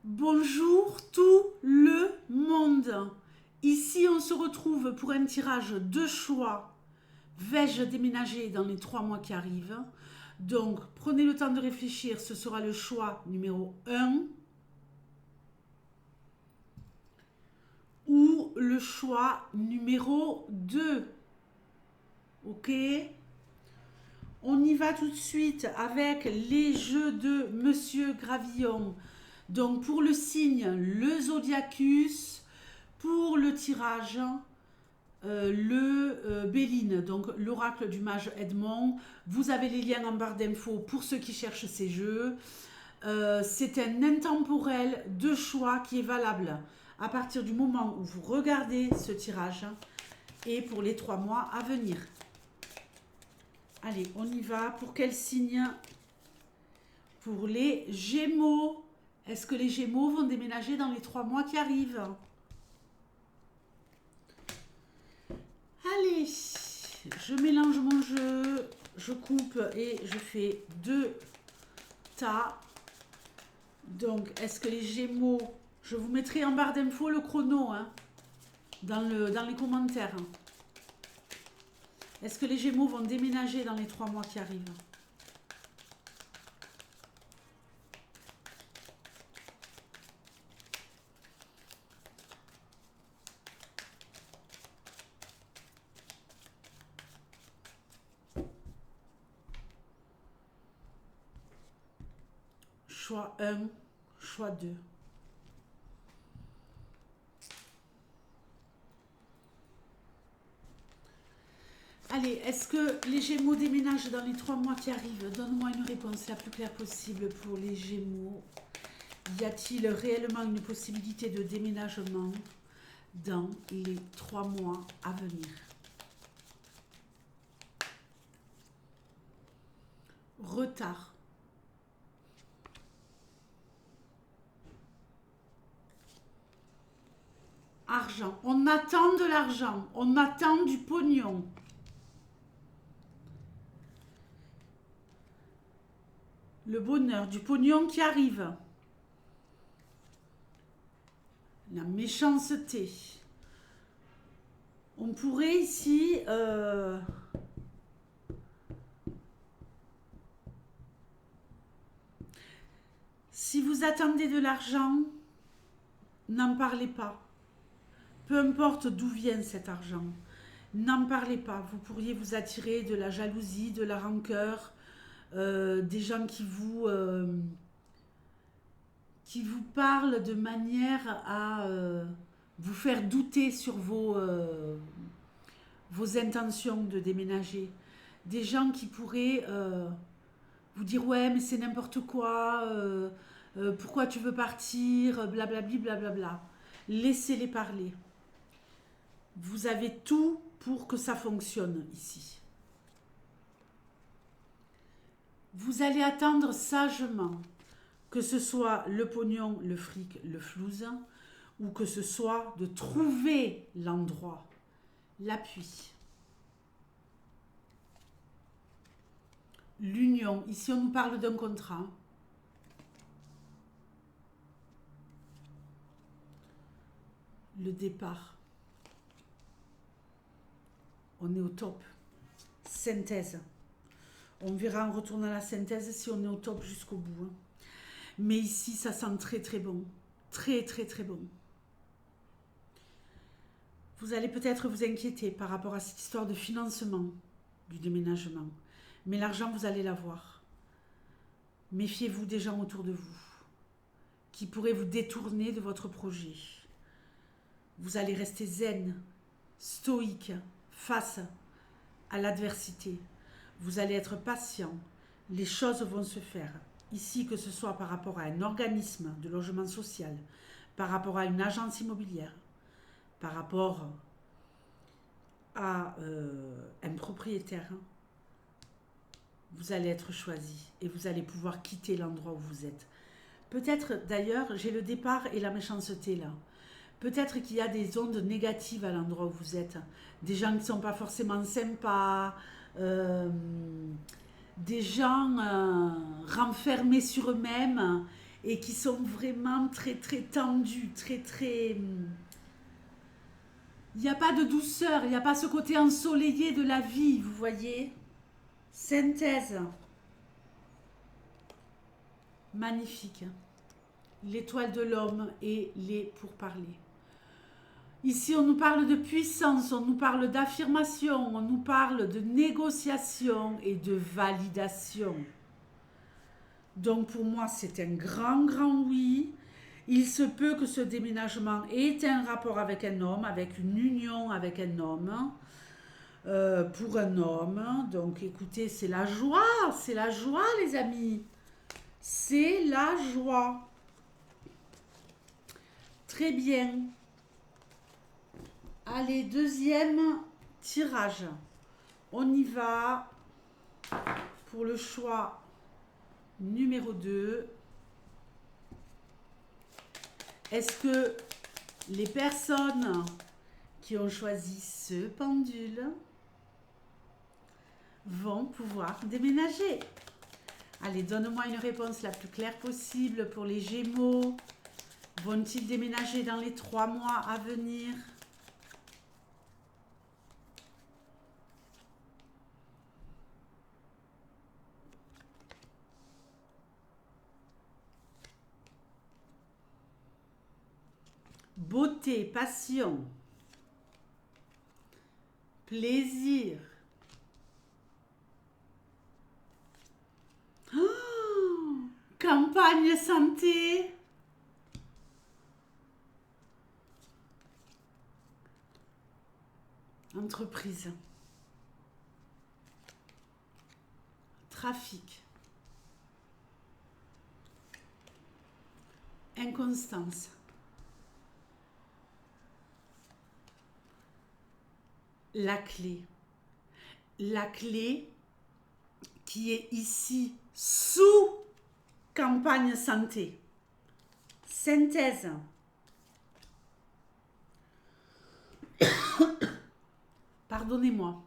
Bonjour tout le monde. Ici, on se retrouve pour un tirage de choix. Vais-je déménager dans les 3 mois qui arrivent? Donc, prenez le temps de réfléchir. Ce sera le choix numéro 1 ou le choix numéro 2. Ok? On y va tout de suite avec les jeux de Monsieur Gravillon. Donc pour le signe, le Zodiacus, pour le tirage, le Béline, donc l'oracle du mage Edmond. Vous avez les liens en barre d'infos pour ceux qui cherchent ces jeux. C'est un intemporel de choix qui est valable à partir du moment où vous regardez ce tirage et pour les 3 mois à venir. Allez, on y va. Pour quel signe? Pour les Gémeaux. Est-ce que les Gémeaux vont déménager dans les 3 mois qui arrivent? Allez, je mélange mon jeu, je coupe et je fais 2 tas. Donc, est-ce que les Gémeaux... Je vous mettrai en barre d'infos le chrono dans les commentaires. Est-ce que les Gémeaux vont déménager dans les 3 mois qui arrivent? Choix 1, choix 2. Allez, est-ce que les Gémeaux déménagent dans les 3 mois qui arrivent? Donne-moi une réponse la plus claire possible pour les Gémeaux. Y a-t-il réellement une possibilité de déménagement dans les 3 mois à venir? Retard. Argent. On attend de l'argent. On attend du pognon. Le bonheur, du pognon qui arrive. La méchanceté. On pourrait ici... si vous attendez de l'argent, n'en parlez pas. Peu importe d'où vient cet argent, n'en parlez pas. Vous pourriez vous attirer de la jalousie, de la rancœur, des gens qui vous parlent de manière à vous faire douter sur vos intentions de déménager. Des gens qui pourraient vous dire ouais mais c'est n'importe quoi, pourquoi tu veux partir, blablabli blablabla. Laissez-les parler. Vous avez tout pour que ça fonctionne ici. Vous allez attendre sagement, que ce soit le pognon, le fric, le flouze, ou que ce soit de trouver l'endroit, l'appui. L'union, ici on nous parle d'un contrat. Le départ. On est au top. Synthèse. On verra en retournant à la synthèse si on est au top jusqu'au bout. Mais ici, ça sent très très bon. Très très très bon. Vous allez peut-être vous inquiéter par rapport à cette histoire de financement du déménagement. Mais l'argent, vous allez l'avoir. Méfiez-vous des gens autour de vous qui pourraient vous détourner de votre projet. Vous allez rester zen, stoïque, face à l'adversité. Vous allez être patient. Les choses vont se faire. Ici, que ce soit par rapport à un organisme de logement social, par rapport à une agence immobilière, par rapport à un propriétaire, vous allez être choisi et vous allez pouvoir quitter l'endroit où vous êtes. Peut-être d'ailleurs, j'ai le départ et la méchanceté là. Peut-être qu'il y a des ondes négatives à l'endroit où vous êtes. Des gens qui ne sont pas forcément sympas, des gens renfermés sur eux-mêmes et qui sont vraiment très très tendus, très très... Il n'y a pas de douceur, il n'y a pas ce côté ensoleillé de la vie, vous voyez. Synthèse. Magnifique. L'étoile de l'homme et les pourparlers. Ici, on nous parle de puissance, on nous parle d'affirmation, on nous parle de négociation et de validation. Donc, pour moi, c'est un grand, grand oui. Il se peut que ce déménagement ait un rapport avec un homme, avec une union avec un homme, pour un homme. Donc, écoutez, c'est la joie, les amis. C'est la joie. Très bien. Allez, deuxième tirage. On y va pour le choix numéro 2. Est-ce que les personnes qui ont choisi ce pendule vont pouvoir déménager? Allez, donne-moi une réponse la plus claire possible pour les Gémeaux. Vont-ils déménager dans les 3 mois à venir? Beauté, passion, plaisir. Oh, campagne santé. Entreprise. Trafic. Inconstance. La clé. La clé qui est ici sous campagne santé. Synthèse. Pardonnez-moi.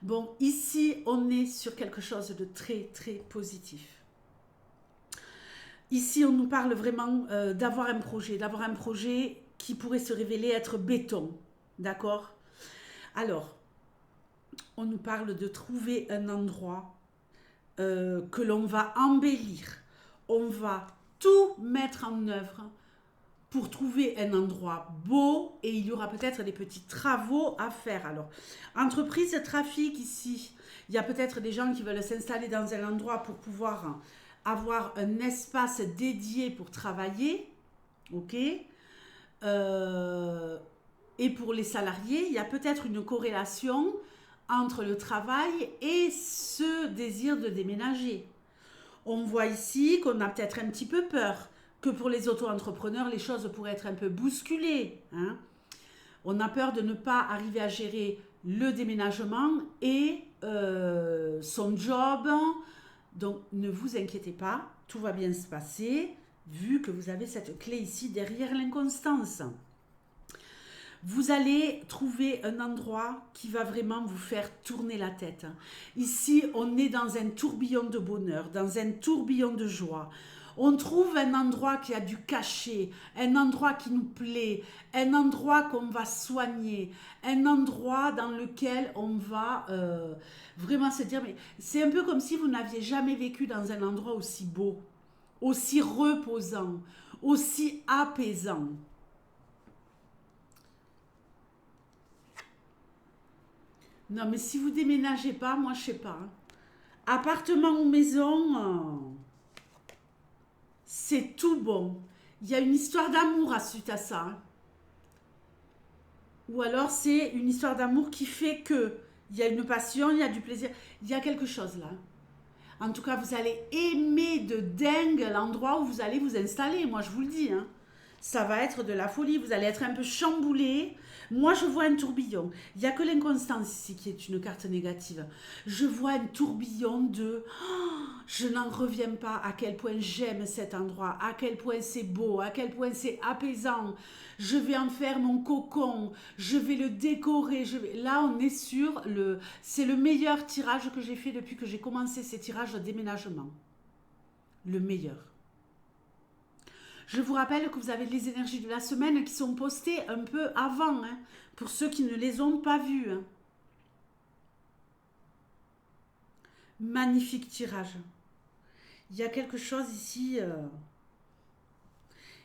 Bon, ici, on est sur quelque chose de très, très positif. Ici, on nous parle vraiment d'avoir un projet qui pourrait se révéler être béton. D'accord ? Alors, on nous parle de trouver un endroit que l'on va embellir. On va tout mettre en œuvre pour trouver un endroit beau et il y aura peut-être des petits travaux à faire. Alors, entreprise, trafic ici, il y a peut-être des gens qui veulent s'installer dans un endroit pour pouvoir avoir un espace dédié pour travailler, ok. Et pour les salariés, il y a peut-être une corrélation entre le travail et ce désir de déménager. On voit ici qu'on a peut-être un petit peu peur, que pour les auto-entrepreneurs, les choses pourraient être un peu bousculées. Hein. On a peur de ne pas arriver à gérer le déménagement et son job. Donc, ne vous inquiétez pas, tout va bien se passer, vu que vous avez cette clé ici derrière l'inconstance. Vous allez trouver un endroit qui va vraiment vous faire tourner la tête. Ici, on est dans un tourbillon de bonheur, dans un tourbillon de joie. On trouve un endroit qui a du cachet, un endroit qui nous plaît, un endroit qu'on va soigner, un endroit dans lequel on va vraiment se dire, mais c'est un peu comme si vous n'aviez jamais vécu dans un endroit aussi beau, aussi reposant, aussi apaisant. Non, mais si vous déménagez pas, moi je sais pas. Appartement ou maison, c'est tout bon. Il y a une histoire d'amour suite à ça. Hein. Ou alors c'est une histoire d'amour qui fait que il y a une passion, il y a du plaisir, il y a quelque chose là. En tout cas, vous allez aimer de dingue l'endroit où vous allez vous installer. Moi, je vous le dis. Hein. Ça va être de la folie. Vous allez être un peu chamboulé. Moi, je vois un tourbillon. Il n'y a que l'inconstance ici qui est une carte négative. Je vois un tourbillon de... Oh, je n'en reviens pas à quel point j'aime cet endroit, à quel point c'est beau, à quel point c'est apaisant. Je vais en faire mon cocon, je vais le décorer. Là, on est sur le... C'est le meilleur tirage que j'ai fait depuis que j'ai commencé ces tirages de déménagement. Le meilleur. Je vous rappelle que vous avez les énergies de la semaine qui sont postées un peu avant, hein, pour ceux qui ne les ont pas vues. Hein. Magnifique tirage. Il y a quelque chose ici.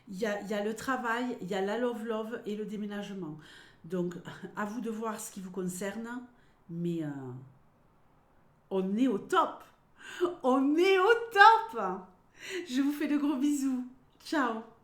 Il y a le travail, il y a la love et le déménagement. Donc, à vous de voir ce qui vous concerne. Mais on est au top. On est au top. Je vous fais de gros bisous. Ciao.